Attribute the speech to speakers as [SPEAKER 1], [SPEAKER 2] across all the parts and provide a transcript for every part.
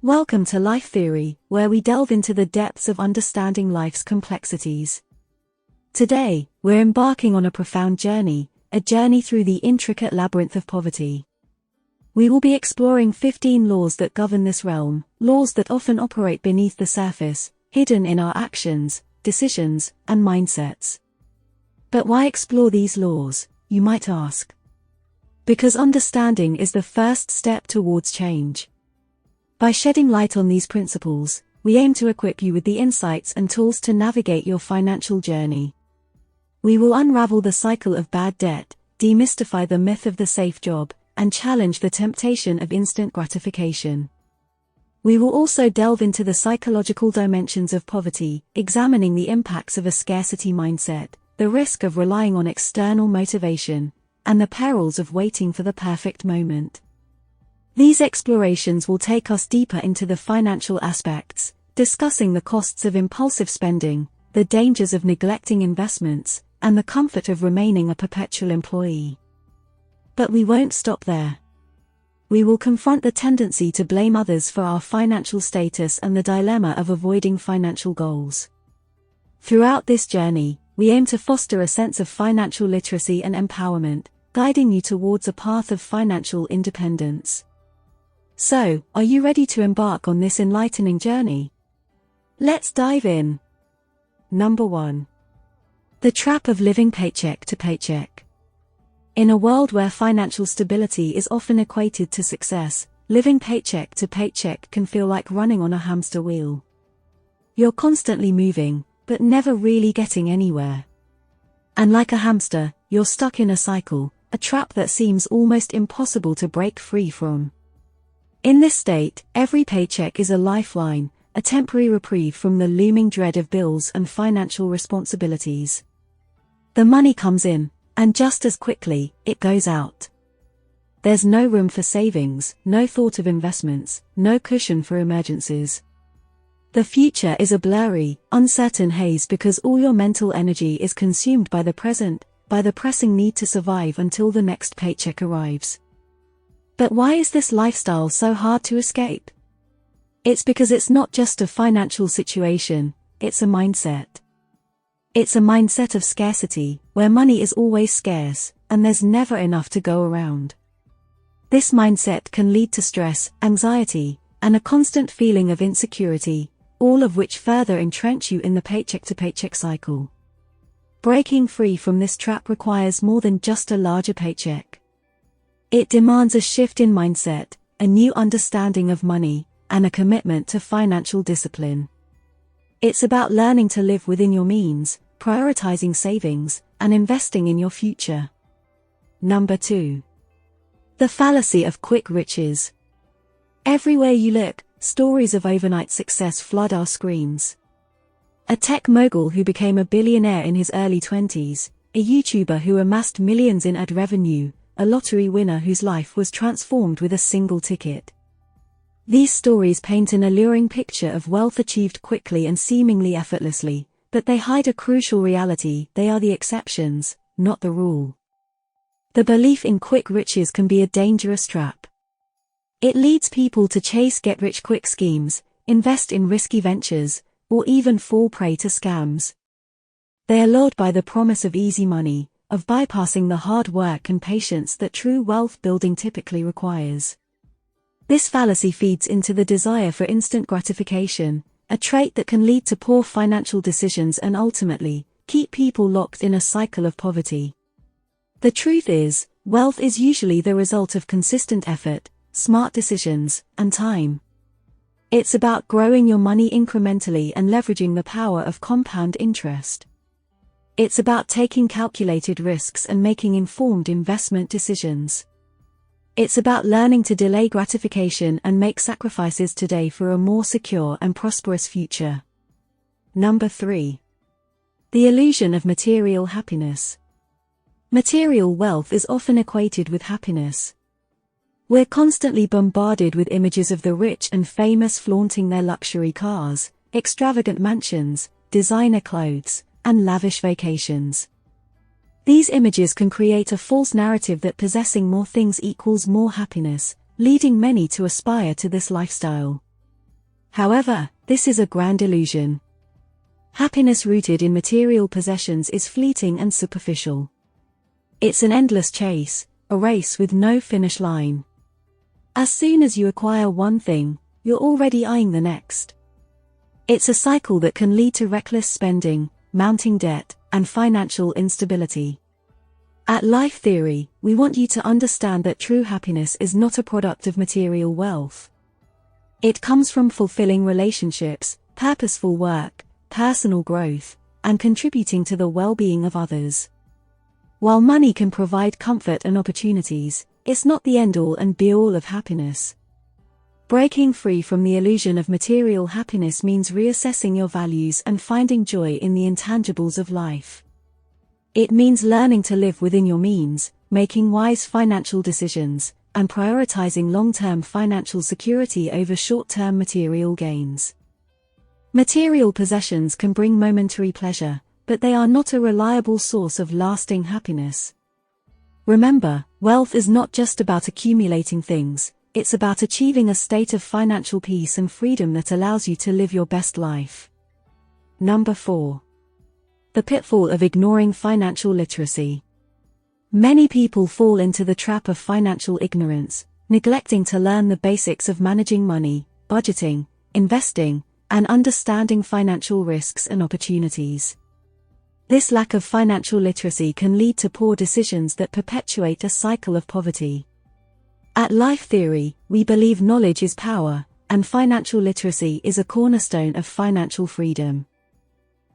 [SPEAKER 1] Welcome to Life Theory, where we delve into the depths of understanding life's complexities. Today, we're embarking on a profound journey, a journey through the intricate labyrinth of poverty. We will be exploring 15 laws that govern this realm, laws that often operate beneath the surface, hidden in our actions, decisions, and mindsets. But why explore these laws, you might ask? Because understanding is the first step towards change. By shedding light on these principles, we aim to equip you with the insights and tools to navigate your financial journey. We will unravel the cycle of bad debt, demystify the myth of the safe job, and challenge the temptation of instant gratification. We will also delve into the psychological dimensions of poverty, examining the impacts of a scarcity mindset, the risk of relying on external motivation, and the perils of waiting for the perfect moment. These explorations will take us deeper into the financial aspects, discussing the costs of impulsive spending, the dangers of neglecting investments, and the comfort of remaining a perpetual employee. But we won't stop there. We will confront the tendency to blame others for our financial status and the dilemma of avoiding financial goals. Throughout this journey, we aim to foster a sense of financial literacy and empowerment, guiding you towards a path of financial independence. So, are you ready to embark on this enlightening journey? Let's dive in. Number 1. The trap of living paycheck to paycheck. In a world where financial stability is often equated to success, living paycheck to paycheck can feel like running on a hamster wheel. You're constantly moving, but never really getting anywhere. And like a hamster, you're stuck in a cycle, a trap that seems almost impossible to break free from. In this state, every paycheck is a lifeline, a temporary reprieve from the looming dread of bills and financial responsibilities. The money comes in, and just as quickly, it goes out. There's no room for savings, no thought of investments, no cushion for emergencies. The future is a blurry, uncertain haze because all your mental energy is consumed by the present, by the pressing need to survive until the next paycheck arrives. But why is this lifestyle so hard to escape? It's because it's not just a financial situation, it's a mindset. It's a mindset of scarcity, where money is always scarce, and there's never enough to go around. This mindset can lead to stress, anxiety, and a constant feeling of insecurity, all of which further entrench you in the paycheck-to-paycheck cycle. Breaking free from this trap requires more than just a larger paycheck. It demands a shift in mindset, a new understanding of money, and a commitment to financial discipline. It's about learning to live within your means, prioritizing savings, and investing in your future. Number 2. The fallacy of quick riches. Everywhere you look, stories of overnight success flood our screens. A tech mogul who became a billionaire in his early 20s, a YouTuber who amassed millions in ad revenue, a lottery winner whose life was transformed with a single ticket. These stories paint an alluring picture of wealth achieved quickly and seemingly effortlessly, but they hide a crucial reality: they are the exceptions, not the rule. The belief in quick riches can be a dangerous trap. It leads people to chase get-rich-quick schemes, invest in risky ventures, or even fall prey to scams. They are lured by the promise of easy money, of bypassing the hard work and patience that true wealth building typically requires. This fallacy feeds into the desire for instant gratification, a trait that can lead to poor financial decisions and ultimately, keep people locked in a cycle of poverty. The truth is, wealth is usually the result of consistent effort, smart decisions, and time. It's about growing your money incrementally and leveraging the power of compound interest. It's about taking calculated risks and making informed investment decisions. It's about learning to delay gratification and make sacrifices today for a more secure and prosperous future. Number 3. The illusion of material happiness. Material wealth is often equated with happiness. We're constantly bombarded with images of the rich and famous flaunting their luxury cars, extravagant mansions, designer clothes, and lavish vacations. These images can create a false narrative that possessing more things equals more happiness, leading many to aspire to this lifestyle. However, this is a grand illusion. Happiness rooted in material possessions is fleeting and superficial. It's an endless chase, a race with no finish line. As soon as you acquire one thing, you're already eyeing the next. It's a cycle that can lead to reckless spending, mounting debt, and financial instability. At Life Theory, we want you to understand that true happiness is not a product of material wealth. It comes from fulfilling relationships, purposeful work, personal growth, and contributing to the well-being of others. While money can provide comfort and opportunities, it's not the end-all and be-all of happiness. Breaking free from the illusion of material happiness means reassessing your values and finding joy in the intangibles of life. It means learning to live within your means, making wise financial decisions, and prioritizing long-term financial security over short-term material gains. Material possessions can bring momentary pleasure, but they are not a reliable source of lasting happiness. Remember, wealth is not just about accumulating things, it's about achieving a state of financial peace and freedom that allows you to live your best life. Number 4. The pitfall of ignoring financial literacy. Many people fall into the trap of financial ignorance, neglecting to learn the basics of managing money, budgeting, investing, and understanding financial risks and opportunities. This lack of financial literacy can lead to poor decisions that perpetuate a cycle of poverty. At Life Theory, we believe knowledge is power, and financial literacy is a cornerstone of financial freedom.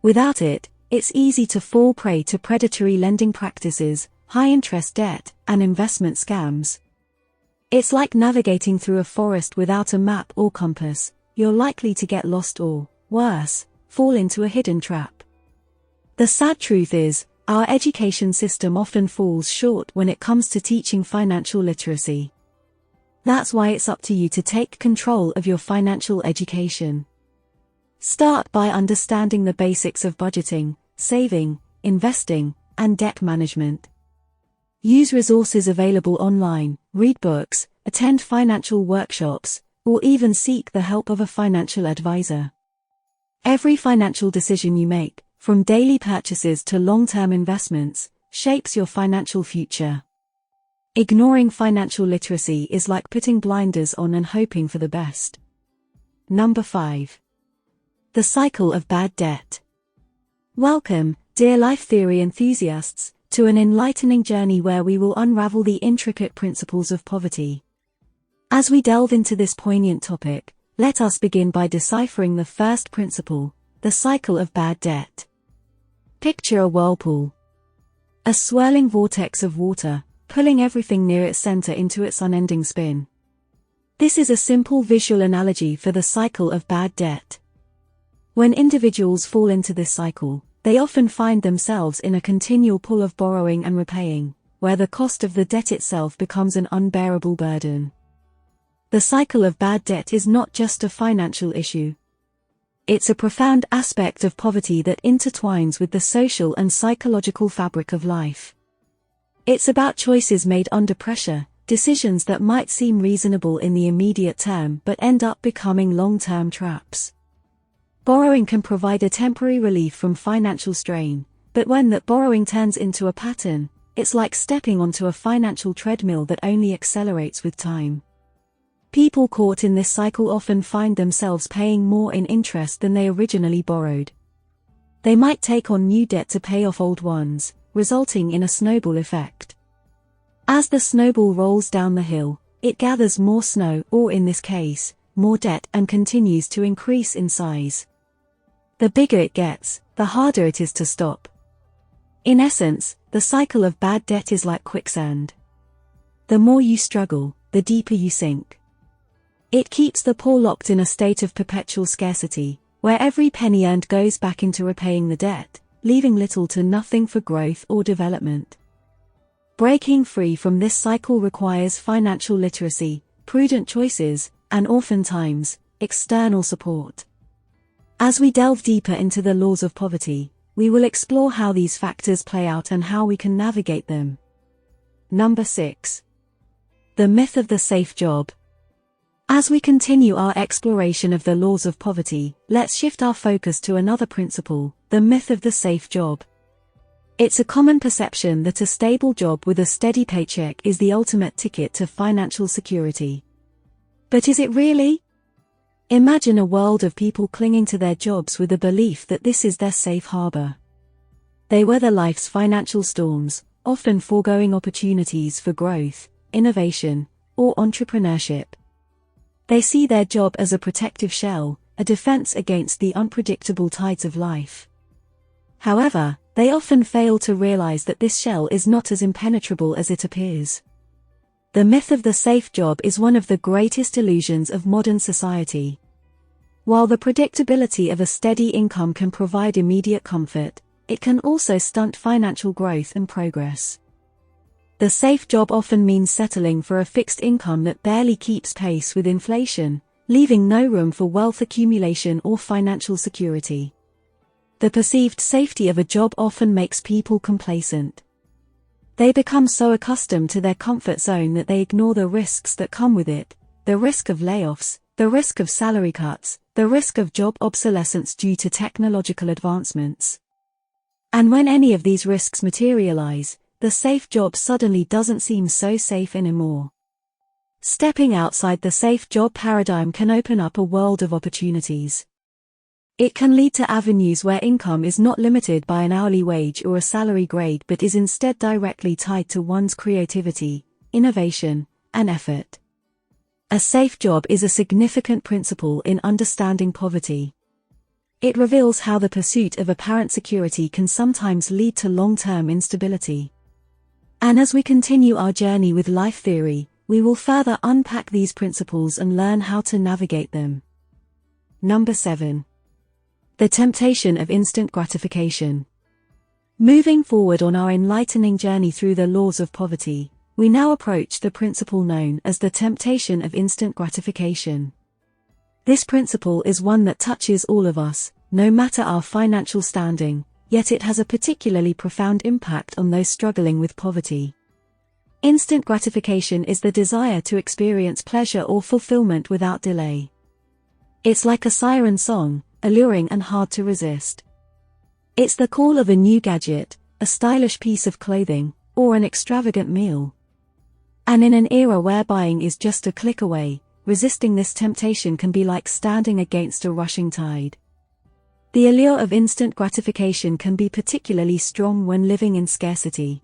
[SPEAKER 1] Without it, it's easy to fall prey to predatory lending practices, high-interest debt, and investment scams. It's like navigating through a forest without a map or compass. You're likely to get lost or, worse, fall into a hidden trap. The sad truth is, our education system often falls short when it comes to teaching financial literacy. That's why it's up to you to take control of your financial education. Start by understanding the basics of budgeting, saving, investing, and debt management. Use resources available online, read books, attend financial workshops, or even seek the help of a financial advisor. Every financial decision you make, from daily purchases to long-term investments, shapes your financial future. Ignoring financial literacy is like putting blinders on and hoping for the best. Number 5. The cycle of bad debt. Welcome, dear Life Theory enthusiasts, to an enlightening journey where we will unravel the intricate principles of poverty. As we delve into this poignant topic, let us begin by deciphering the first principle, the cycle of bad debt. Picture a whirlpool. A swirling vortex of water, pulling everything near its center into its unending spin. This is a simple visual analogy for the cycle of bad debt. When individuals fall into this cycle, they often find themselves in a continual pull of borrowing and repaying, where the cost of the debt itself becomes an unbearable burden. The cycle of bad debt is not just a financial issue. It's a profound aspect of poverty that intertwines with the social and psychological fabric of life. It's about choices made under pressure, decisions that might seem reasonable in the immediate term but end up becoming long-term traps. Borrowing can provide a temporary relief from financial strain, but when that borrowing turns into a pattern, it's like stepping onto a financial treadmill that only accelerates with time. People caught in this cycle often find themselves paying more in interest than they originally borrowed. They might take on new debt to pay off old ones, resulting in a snowball effect. As the snowball rolls down the hill, it gathers more snow, or in this case, more debt, and continues to increase in size. The bigger it gets, the harder it is to stop. In essence, the cycle of bad debt is like quicksand. The more you struggle, the deeper you sink. It keeps the poor locked in a state of perpetual scarcity, where every penny earned goes back into repaying the debt, leaving little to nothing for growth or development. Breaking free from this cycle requires financial literacy, prudent choices, and oftentimes, external support. As we delve deeper into the laws of poverty, we will explore how these factors play out and how we can navigate them. Number 6. The myth of the safe job. As we continue our exploration of the laws of poverty, let's shift our focus to another principle, the myth of the safe job. It's a common perception that a stable job with a steady paycheck is the ultimate ticket to financial security. But is it really? Imagine a world of people clinging to their jobs with the belief that this is their safe harbor. They weather life's financial storms, often foregoing opportunities for growth, innovation, or entrepreneurship. They see their job as a protective shell, a defense against the unpredictable tides of life. However, they often fail to realize that this shell is not as impenetrable as it appears. The myth of the safe job is one of the greatest illusions of modern society. While the predictability of a steady income can provide immediate comfort, it can also stunt financial growth and progress. The safe job often means settling for a fixed income that barely keeps pace with inflation, leaving no room for wealth accumulation or financial security. The perceived safety of a job often makes people complacent. They become so accustomed to their comfort zone that they ignore the risks that come with it, the risk of layoffs, the risk of salary cuts, the risk of job obsolescence due to technological advancements. And when any of these risks materialize, the safe job suddenly doesn't seem so safe anymore. Stepping outside the safe job paradigm can open up a world of opportunities. It can lead to avenues where income is not limited by an hourly wage or a salary grade but is instead directly tied to one's creativity, innovation, and effort. A safe job is a significant principle in understanding poverty. It reveals how the pursuit of apparent security can sometimes lead to long-term instability. And as we continue our journey with life theory, we will further unpack these principles and learn how to navigate them. Number 7. The temptation of instant gratification. Moving forward on our enlightening journey through the laws of poverty, we now approach the principle known as the temptation of instant gratification. This principle is one that touches all of us, no matter our financial standing, yet it has a particularly profound impact on those struggling with poverty. Instant gratification is the desire to experience pleasure or fulfillment without delay. It's like a siren song, alluring and hard to resist. It's the call of a new gadget, a stylish piece of clothing, or an extravagant meal. And in an era where buying is just a click away, resisting this temptation can be like standing against a rushing tide. The allure of instant gratification can be particularly strong when living in scarcity.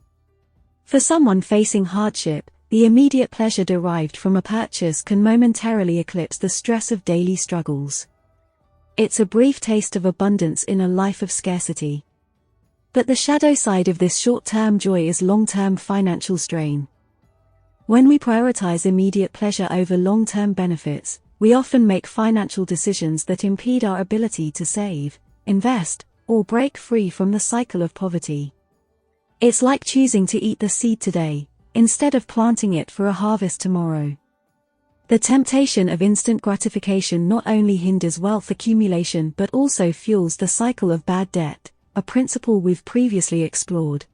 [SPEAKER 1] For someone facing hardship, the immediate pleasure derived from a purchase can momentarily eclipse the stress of daily struggles. It's a brief taste of abundance in a life of scarcity. But the shadow side of this short-term joy is long-term financial strain. When we prioritize immediate pleasure over long-term benefits, we often make financial decisions that impede our ability to save, invest, or break free from the cycle of poverty. It's like choosing to eat the seed today, instead of planting it for a harvest tomorrow. The temptation of instant gratification not only hinders wealth accumulation but also fuels the cycle of bad debt, a principle we've previously explored.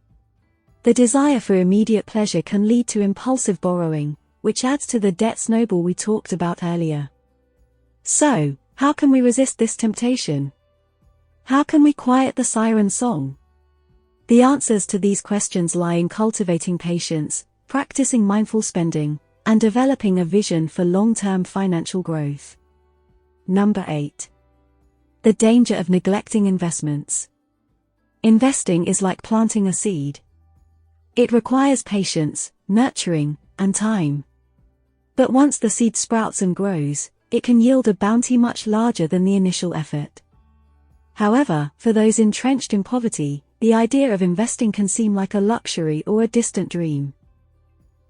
[SPEAKER 1] The desire for immediate pleasure can lead to impulsive borrowing, which adds to the debt snowball we talked about earlier. So, how can we resist this temptation? How can we quiet the siren song? The answers to these questions lie in cultivating patience, practicing mindful spending, and developing a vision for long-term financial growth. Number 8. The danger of neglecting investments. Investing is like planting a seed. It requires patience, nurturing, and time. But once the seed sprouts and grows, it can yield a bounty much larger than the initial effort. However, for those entrenched in poverty, the idea of investing can seem like a luxury or a distant dream.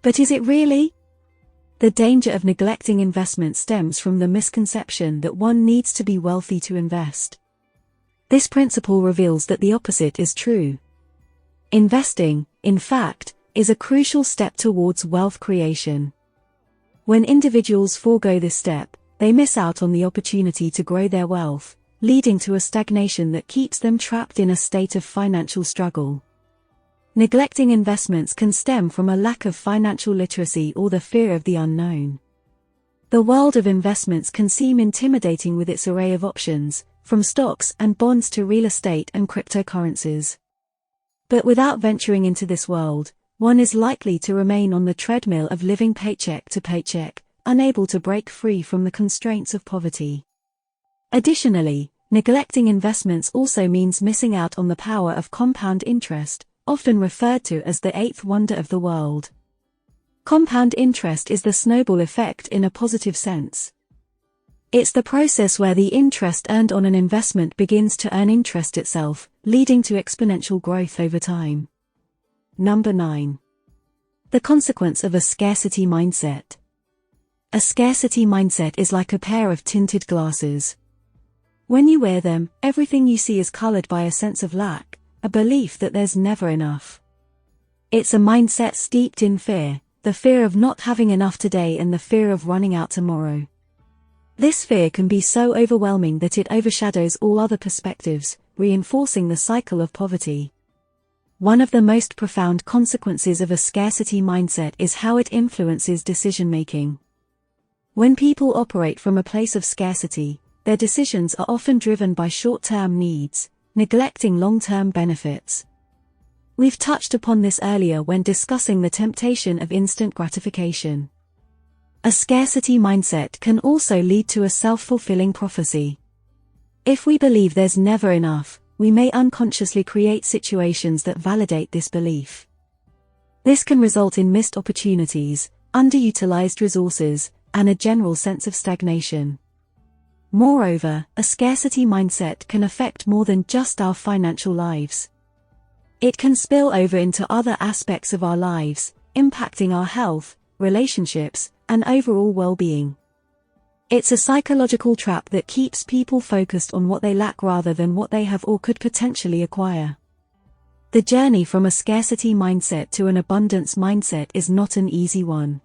[SPEAKER 1] But is it really? The danger of neglecting investment stems from the misconception that one needs to be wealthy to invest. This principle reveals that the opposite is true. Investing, in fact, is a crucial step towards wealth creation. When individuals forego this step, they miss out on the opportunity to grow their wealth, leading to a stagnation that keeps them trapped in a state of financial struggle. Neglecting investments can stem from a lack of financial literacy or the fear of the unknown. The world of investments can seem intimidating with its array of options, from stocks and bonds to real estate and cryptocurrencies. But without venturing into this world, one is likely to remain on the treadmill of living paycheck to paycheck, unable to break free from the constraints of poverty. Additionally, neglecting investments also means missing out on the power of compound interest, often referred to as the eighth wonder of the world. Compound interest is the snowball effect in a positive sense. It's the process where the interest earned on an investment begins to earn interest itself, leading to exponential growth over time. Number 9. The consequence of a scarcity mindset. A scarcity mindset is like a pair of tinted glasses. When you wear them, everything you see is colored by a sense of lack, a belief that there's never enough. It's a mindset steeped in fear, the fear of not having enough today and the fear of running out tomorrow. This fear can be so overwhelming that it overshadows all other perspectives, reinforcing the cycle of poverty. One of the most profound consequences of a scarcity mindset is how it influences decision-making. When people operate from a place of scarcity, their decisions are often driven by short-term needs, neglecting long-term benefits. We've touched upon this earlier when discussing the temptation of instant gratification. A scarcity mindset can also lead to a self-fulfilling prophecy. If we believe there's never enough, we may unconsciously create situations that validate this belief. This can result in missed opportunities, underutilized resources, and a general sense of stagnation. Moreover, a scarcity mindset can affect more than just our financial lives. It can spill over into other aspects of our lives, impacting our health, relationships, and overall well-being. It's a psychological trap that keeps people focused on what they lack rather than what they have or could potentially acquire. The journey from a scarcity mindset to an abundance mindset is not an easy one.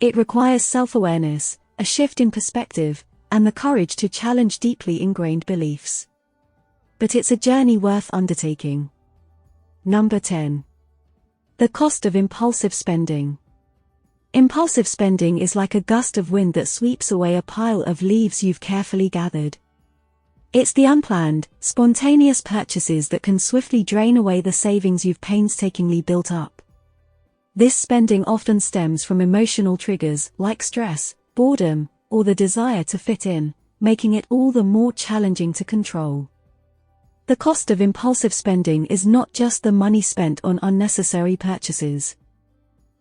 [SPEAKER 1] It requires self-awareness, a shift in perspective, and the courage to challenge deeply ingrained beliefs. But it's a journey worth undertaking. Number 10. The cost of impulsive spending. Impulsive spending is like a gust of wind that sweeps away a pile of leaves you've carefully gathered. It's the unplanned, spontaneous purchases that can swiftly drain away the savings you've painstakingly built up. This spending often stems from emotional triggers like stress, boredom, or the desire to fit in, making it all the more challenging to control. The cost of impulsive spending is not just the money spent on unnecessary purchases.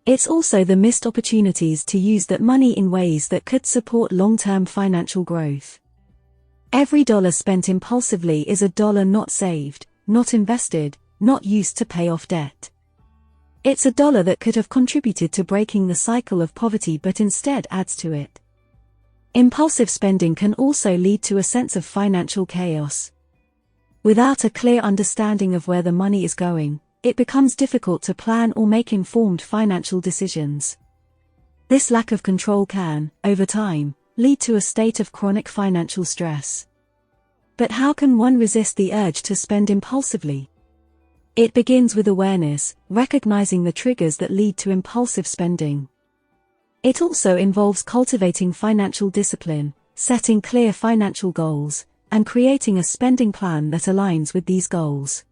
[SPEAKER 1] It's also the missed opportunities to use that money in ways that could support long-term financial growth. Every dollar spent impulsively is a dollar not saved, not invested, not used to pay off debt. It's a dollar that could have contributed to breaking the cycle of poverty but instead adds to it. Impulsive spending can also lead to a sense of financial chaos. Without a clear understanding of where the money is going, it becomes difficult to plan or make informed financial decisions. This lack of control can, over time, lead to a state of chronic financial stress. But how can one resist the urge to spend impulsively? It begins with awareness, recognizing the triggers that lead to impulsive spending. It also involves cultivating financial discipline, setting clear financial goals, and creating a spending plan that aligns with these goals.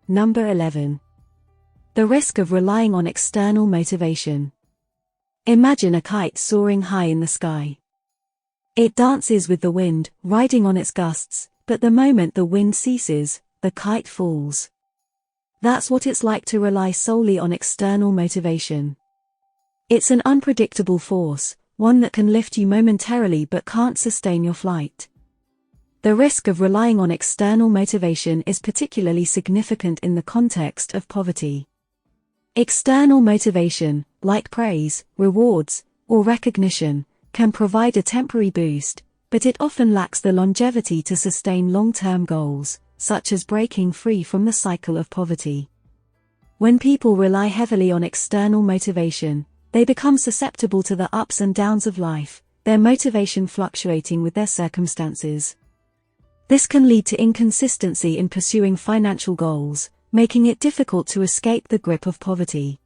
[SPEAKER 1] Number 11. The risk of relying on external motivation. Imagine a kite soaring high in the sky. It dances with the wind, riding on its gusts, but the moment the wind ceases, the kite falls. That's what it's like to rely solely on external motivation. It's an unpredictable force, one that can lift you momentarily but can't sustain your flight. The risk of relying on external motivation is particularly significant in the context of poverty. External motivation, like praise, rewards, or recognition, can provide a temporary boost, but it often lacks the longevity to sustain long-term goals, such as breaking free from the cycle of poverty. When people rely heavily on external motivation, they become susceptible to the ups and downs of life, their motivation fluctuating with their circumstances. This can lead to inconsistency in pursuing financial goals, making it difficult to escape the grip of poverty.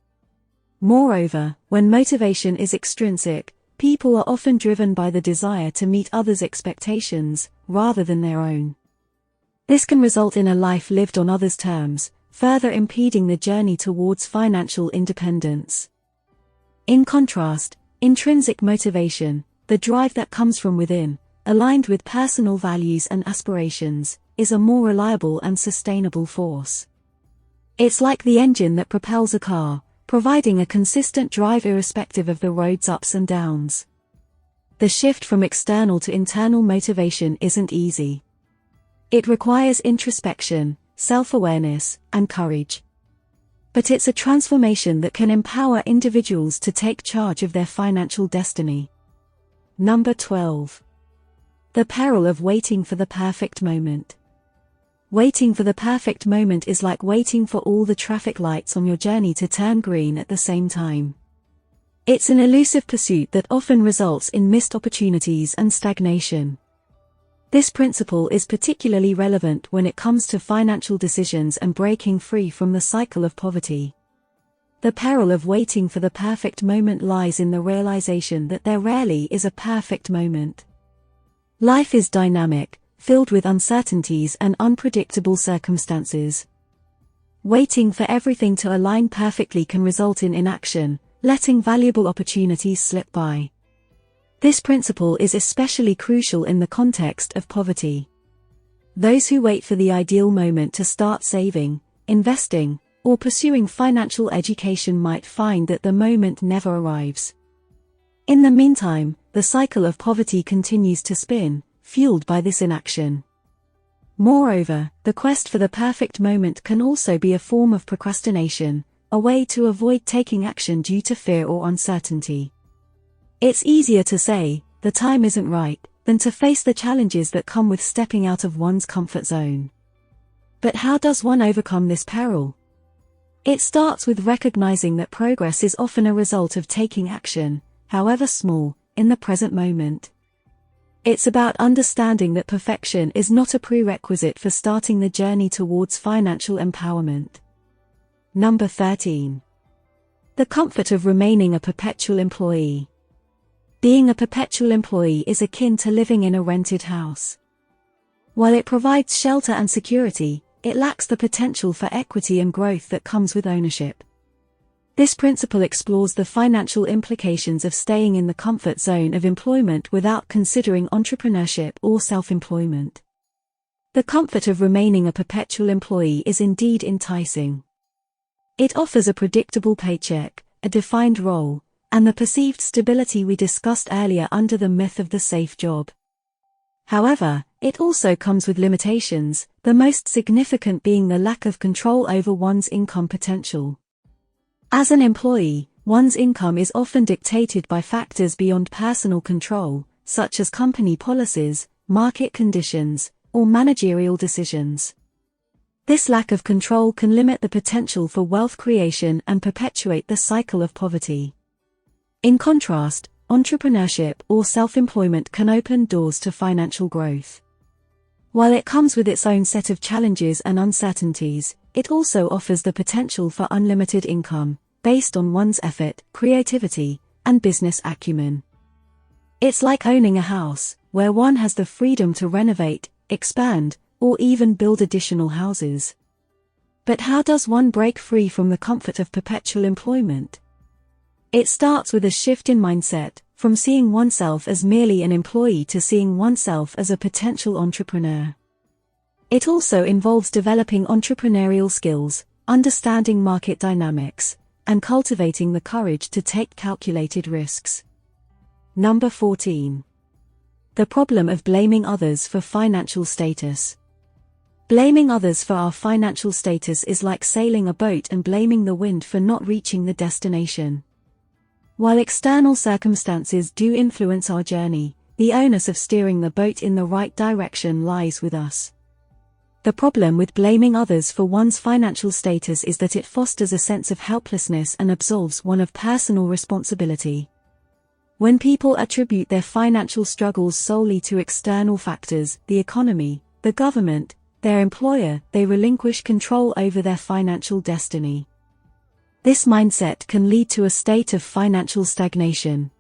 [SPEAKER 1] Moreover, when motivation is extrinsic, people are often driven by the desire to meet others' expectations, rather than their own. This can result in a life lived on others' terms, further impeding the journey towards financial independence. In contrast, intrinsic motivation, the drive that comes from within, aligned with personal values and aspirations, is a more reliable and sustainable force. It's like the engine that propels a car, providing a consistent drive irrespective of the road's ups and downs. The shift from external to internal motivation isn't easy. It requires introspection, self-awareness, and courage. But it's a transformation that can empower individuals to take charge of their financial destiny. Number 12. The peril of waiting for the perfect moment. Waiting for the perfect moment is like waiting for all the traffic lights on your journey to turn green at the same time. It's an elusive pursuit that often results in missed opportunities and stagnation. This principle is particularly relevant when it comes to financial decisions and breaking free from the cycle of poverty. The peril of waiting for the perfect moment lies in the realization that there rarely is a perfect moment. Life is dynamic, filled with uncertainties and unpredictable circumstances. Waiting for everything to align perfectly can result in inaction, letting valuable opportunities slip by. This principle is especially crucial in the context of poverty. Those who wait for the ideal moment to start saving, investing, or pursuing financial education might find that the moment never arrives. In the meantime, the cycle of poverty continues to spin, fueled by this inaction. Moreover, the quest for the perfect moment can also be a form of procrastination, a way to avoid taking action due to fear or uncertainty. It's easier to say, "the time isn't right," than to face the challenges that come with stepping out of one's comfort zone. But how does one overcome this peril? It starts with recognizing that progress is often a result of taking action, however small, in the present moment. It's about understanding that perfection is not a prerequisite for starting the journey towards financial empowerment. Number 13. The comfort of remaining a perpetual employee. Being a perpetual employee is akin to living in a rented house. While it provides shelter and security, it lacks the potential for equity and growth that comes with ownership. This principle explores the financial implications of staying in the comfort zone of employment without considering entrepreneurship or self-employment. The comfort of remaining a perpetual employee is indeed enticing. It offers a predictable paycheck, a defined role, and the perceived stability we discussed earlier under the myth of the safe job. However, it also comes with limitations, the most significant being the lack of control over one's income potential. As an employee, one's income is often dictated by factors beyond personal control, such as company policies, market conditions, or managerial decisions. This lack of control can limit the potential for wealth creation and perpetuate the cycle of poverty. In contrast, entrepreneurship or self-employment can open doors to financial growth. While it comes with its own set of challenges and uncertainties, it also offers the potential for unlimited income, based on one's effort, creativity, and business acumen. It's like owning a house, where one has the freedom to renovate, expand, or even build additional houses. But how does one break free from the comfort of perpetual employment? It starts with a shift in mindset, from seeing oneself as merely an employee to seeing oneself as a potential entrepreneur. It also involves developing entrepreneurial skills, understanding market dynamics, and cultivating the courage to take calculated risks. Number 14. The problem of blaming others for financial status. Blaming others for our financial status is like sailing a boat and blaming the wind for not reaching the destination. While external circumstances do influence our journey, the onus of steering the boat in the right direction lies with us. The problem with blaming others for one's financial status is that it fosters a sense of helplessness and absolves one of personal responsibility. When people attribute their financial struggles solely to external factors, the economy, the government, their employer, they relinquish control over their financial destiny. This mindset can lead to a state of financial stagnation.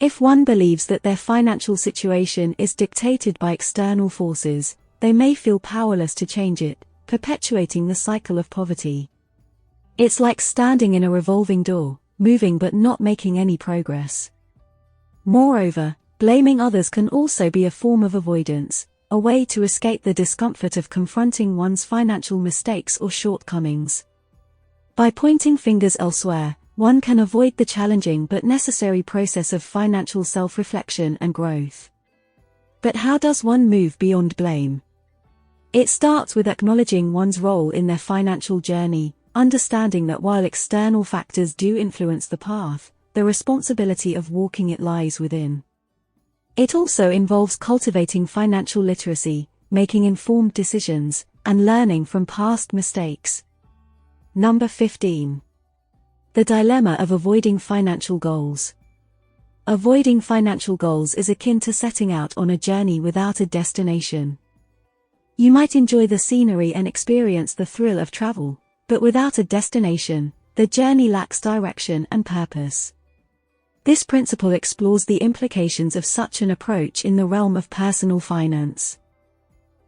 [SPEAKER 1] If one believes that their financial situation is dictated by external forces, they may feel powerless to change it, perpetuating the cycle of poverty. It's like standing in a revolving door, moving but not making any progress. Moreover, blaming others can also be a form of avoidance, a way to escape the discomfort of confronting one's financial mistakes or shortcomings. By pointing fingers elsewhere, one can avoid the challenging but necessary process of financial self-reflection and growth. But how does one move beyond blame? It starts with acknowledging one's role in their financial journey, understanding that while external factors do influence the path, the responsibility of walking it lies within. It also involves cultivating financial literacy, making informed decisions, and learning from past mistakes. Number 15. The dilemma of avoiding financial goals. Avoiding financial goals is akin to setting out on a journey without a destination. You might enjoy the scenery and experience the thrill of travel, but without a destination, the journey lacks direction and purpose. This principle explores the implications of such an approach in the realm of personal finance.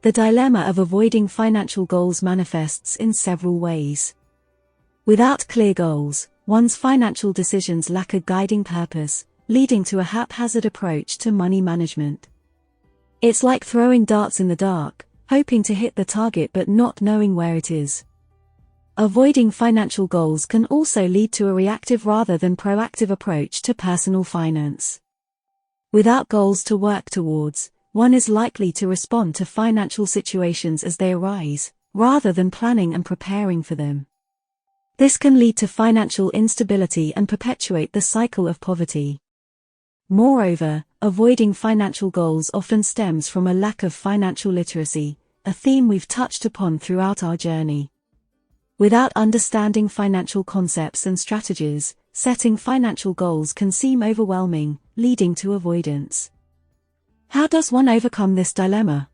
[SPEAKER 1] The dilemma of avoiding financial goals manifests in several ways. Without clear goals, one's financial decisions lack a guiding purpose, leading to a haphazard approach to money management. It's like throwing darts in the dark, hoping to hit the target but not knowing where it is. Avoiding financial goals can also lead to a reactive rather than proactive approach to personal finance. Without goals to work towards, one is likely to respond to financial situations as they arise, rather than planning and preparing for them. This can lead to financial instability and perpetuate the cycle of poverty. Moreover, avoiding financial goals often stems from a lack of financial literacy, a theme we've touched upon throughout our journey. Without understanding financial concepts and strategies, setting financial goals can seem overwhelming, leading to avoidance. How does one overcome this dilemma?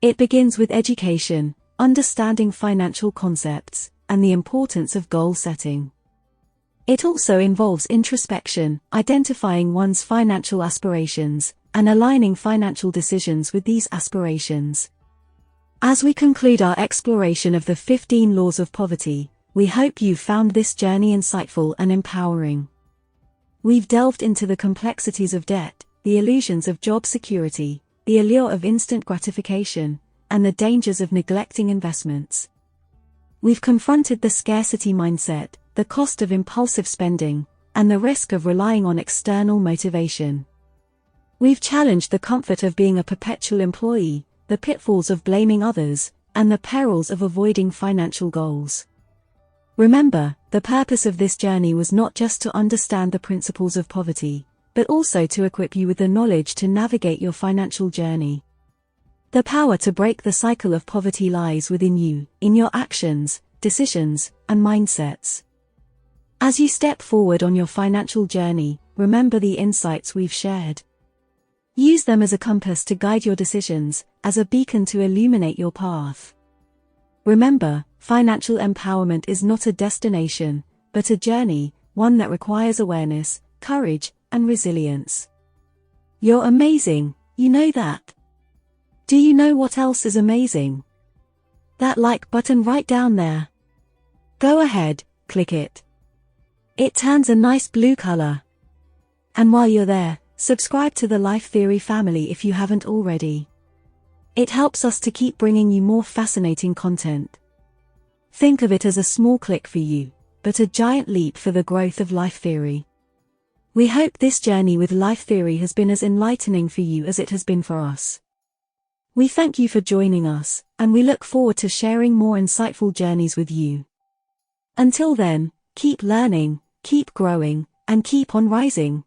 [SPEAKER 1] It begins with education, understanding financial concepts, and the importance of goal setting. It also involves introspection, identifying one's financial aspirations, and aligning financial decisions with these aspirations. As we conclude our exploration of the 15 laws of poverty, we hope you found this journey insightful and empowering. We've delved into the complexities of debt, the illusions of job security, the allure of instant gratification, and the dangers of neglecting investments. We've confronted the scarcity mindset, the cost of impulsive spending, and the risk of relying on external motivation. We've challenged the comfort of being a perpetual employee, the pitfalls of blaming others, and the perils of avoiding financial goals. Remember, the purpose of this journey was not just to understand the principles of poverty, but also to equip you with the knowledge to navigate your financial journey. The power to break the cycle of poverty lies within you, in your actions, decisions, and mindsets. As you step forward on your financial journey, remember the insights we've shared. Use them as a compass to guide your decisions, as a beacon to illuminate your path. Remember, financial empowerment is not a destination, but a journey, one that requires awareness, courage, and resilience. You're amazing, you know that. Do you know what else is amazing? That like button right down there. Go ahead, click it. It turns a nice blue color. And while you're there, subscribe to the Life Theory family if you haven't already. It helps us to keep bringing you more fascinating content. Think of it as a small click for you, but a giant leap for the growth of Life Theory. We hope this journey with Life Theory has been as enlightening for you as it has been for us. We thank you for joining us, and we look forward to sharing more insightful journeys with you. Until then, keep learning, keep growing, and keep on rising.